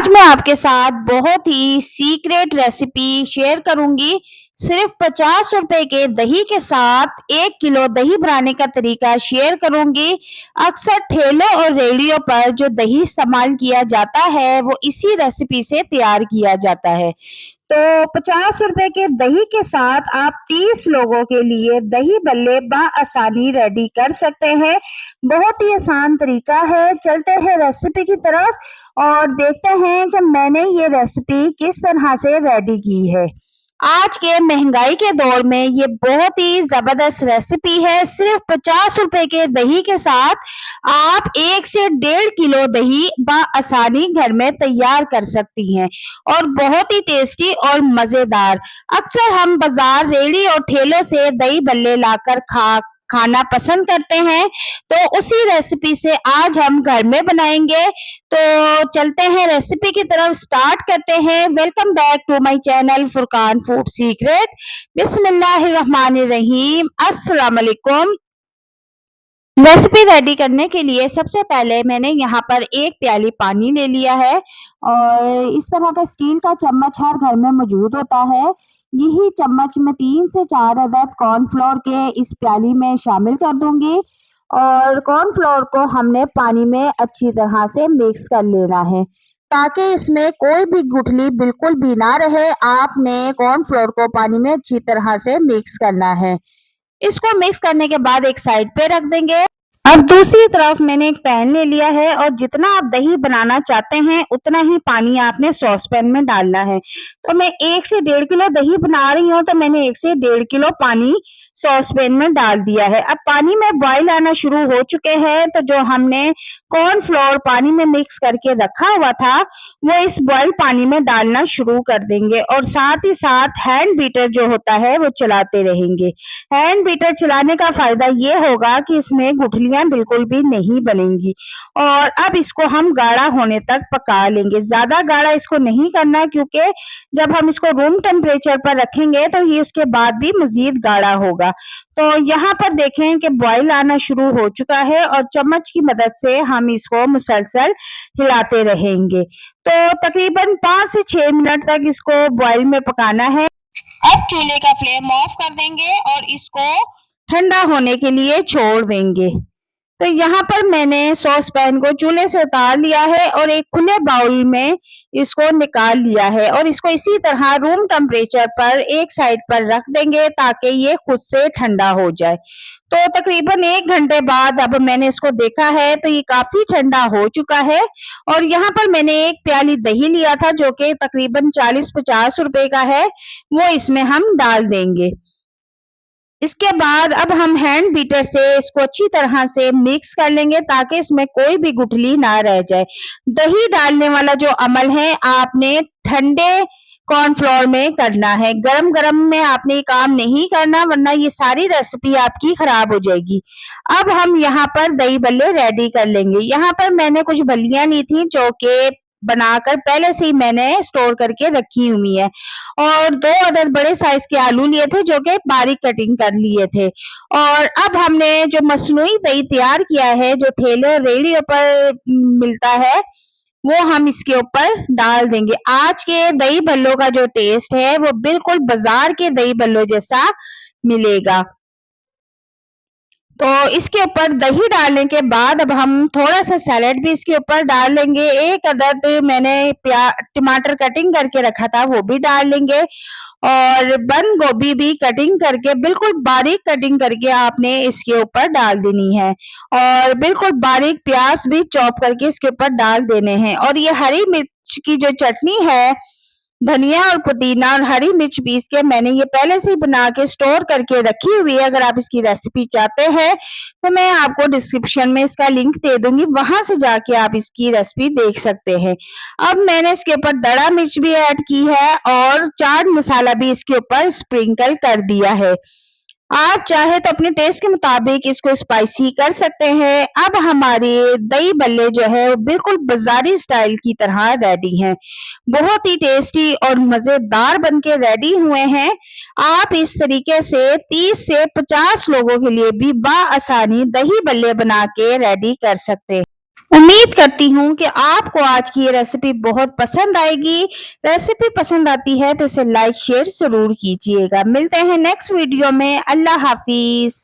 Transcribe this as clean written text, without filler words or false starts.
आज मैं आपके साथ बहुत ही सीक्रेट रेसिपी शेयर करूंगी। सिर्फ 50 रुपए के दही के साथ 1 किलो दही बनाने का तरीका शेयर करूंगी। अक्सर ठेलों और रेहड़ियों पर जो दही इस्तेमाल किया जाता है वो इसी रेसिपी से तैयार किया जाता है। तो 50 रुपए के दही के साथ आप 30 लोगों के लिए दही बल्ले आसानी रेडी कर सकते हैं। बहुत ही आसान तरीका है। चलते हैं रेसिपी की तरफ और देखते हैं कि मैंने ये रेसिपी किस तरह से रेडी की है। आज के महंगाई के दौर में ये बहुत ही जबरदस्त रेसिपी है। सिर्फ 50 रुपए के दही के साथ आप 1 से 1.5 किलो दही आसानी घर में तैयार कर सकती हैं और बहुत ही टेस्टी और मजेदार। अक्सर हम बाजार, रेहड़ी और ठेलों से दही बल्ले लाकर खाना पसंद करते हैं, तो उसी रेसिपी से आज हम घर में बनाएंगे। तो चलते हैं रेसिपी की तरफ, स्टार्ट करते हैं। Welcome back to my channel Furqan food secret. बिस्मिल्लाहिर्रहमानिर्रहीम, अस्सलाम वालेकुम। रेसिपी रेडी करने के लिए सबसे पहले मैंने यहाँ पर 1 प्याली पानी ले लिया है और इस तरह का स्टील का चम्मच हर घर में मौजूद होता है। यही चम्मच में 3 से 4 अदद कॉर्नफ्लोर के इस प्याली में शामिल कर दूंगी और कॉर्नफ्लोर को हमने पानी में अच्छी तरह से मिक्स कर लेना है ताकि इसमें कोई भी गुठली बिल्कुल भी ना रहे। आपने कॉर्नफ्लोर को पानी में अच्छी तरह से मिक्स करना है। इसको मिक्स करने के बाद एक साइड पे रख देंगे। अब दूसरी तरफ मैंने एक पैन ले लिया है और जितना आप दही बनाना चाहते हैं उतना ही पानी आपने सॉस पैन में डालना है। तो मैं 1 से 1.5 किलो दही बना रही हूँ, तो मैंने 1 से 1.5 किलो पानी सॉस पैन में डाल दिया है। अब पानी में बॉईल आना शुरू हो चुके हैं, तो जो हमने कॉर्नफ्लोर पानी में मिक्स करके रखा हुआ था वो इस बॉईल पानी में डालना शुरू कर देंगे और साथ ही साथ हैंड बीटर जो होता है वो चलाते रहेंगे। हैंड बीटर चलाने का फायदा ये होगा कि इसमें गुठलियां बिल्कुल भी नहीं बनेंगी। और अब इसको हम गाढ़ा होने तक पका लेंगे। ज्यादा गाढ़ा इसको नहीं करना, क्योंकि जब हम इसको रूम टेम्परेचर पर रखेंगे तो ये उसके बाद भी मजीद गाढ़ा होगा। तो यहाँ पर देखें कि बॉईल आना शुरू हो चुका है और चम्मच की मदद से हम इसको मुसलसल हिलाते रहेंगे। तो तकरीबन 5 से 6 मिनट तक इसको बॉईल में पकाना है। अब चूल्हे का फ्लेम ऑफ कर देंगे और इसको ठंडा होने के लिए छोड़ देंगे। तो यहाँ पर मैंने सॉस पैन को चूल्हे से उतार लिया है और एक खुले बाउल में इसको निकाल लिया है और इसको इसी तरह रूम टेम्परेचर पर एक साइड पर रख देंगे ताकि ये खुद से ठंडा हो जाए। तो तकरीबन 1 घंटे बाद अब मैंने इसको देखा है तो ये काफी ठंडा हो चुका है और यहाँ पर मैंने 1 प्याली दही लिया था जो कि तकरीबन 40-50 रुपए का है, वो इसमें हम डाल देंगे। इसके बाद अब हम हैंड बीटर से इसको अच्छी तरह से मिक्स कर लेंगे ताकि इसमें कोई भी गुठली ना रह जाए। दही डालने वाला जो अमल है आपने ठंडे कॉर्नफ्लोर में करना है, गरम गरम में आपने ये काम नहीं करना, वरना ये सारी रेसिपी आपकी खराब हो जाएगी। अब हम यहाँ पर दही बल्ले रेडी कर लेंगे। यहाँ पर मैंने कुछ बल्लियां ली थी जो कि बनाकर पहले से ही मैंने स्टोर करके रखी हुई है और 2 अदद बड़े साइज के आलू लिए थे जो कि बारीक कटिंग कर लिए थे। और अब हमने जो मसनूई दही तैयार किया है जो ठेले और रेहड़ियों पर मिलता है वो हम इसके ऊपर डाल देंगे। आज के दही भल्लों का जो टेस्ट है वो बिल्कुल बाजार के दही भल्लों जैसा मिलेगा। तो इसके ऊपर दही डालने के बाद अब हम थोड़ा सा सैलेड भी इसके ऊपर डाल लेंगे। 1 अदद मैंने टमाटर कटिंग करके रखा था वो भी डाल लेंगे और बंद गोभी भी कटिंग करके बिल्कुल बारीक कटिंग करके आपने इसके ऊपर डाल देनी है और बिल्कुल बारीक प्याज भी चॉप करके इसके ऊपर डाल देने हैं। और ये हरी मिर्च की जो चटनी है, धनिया और पुदीना और हरी मिर्च पीस के मैंने ये पहले से ही बना के स्टोर करके रखी हुई है। अगर आप इसकी रेसिपी चाहते हैं तो मैं आपको डिस्क्रिप्शन में इसका लिंक दे दूंगी, वहां से जाके आप इसकी रेसिपी देख सकते हैं। अब मैंने इसके ऊपर दड़ा मिर्च भी ऐड की है और चाट मसाला भी इसके ऊपर स्प्रिंकल कर दिया है। आप चाहे तो अपने टेस्ट के मुताबिक इसको स्पाइसी कर सकते हैं। अब हमारे दही बल्ले जो है वो बिल्कुल बाजारी स्टाइल की तरह रेडी हैं। बहुत ही टेस्टी और मजेदार बनके रेडी हुए हैं। आप इस तरीके से 30 से 50 लोगों के लिए भी आसानी दही बल्ले बना के रेडी कर सकते हैं। उम्मीद करती हूँ कि आपको आज की ये रेसिपी बहुत पसंद आएगी। रेसिपी पसंद आती है तो इसे लाइक शेयर ज़रूर कीजिएगा। मिलते हैं नेक्स्ट वीडियो में। अल्लाह हाफ़िज़।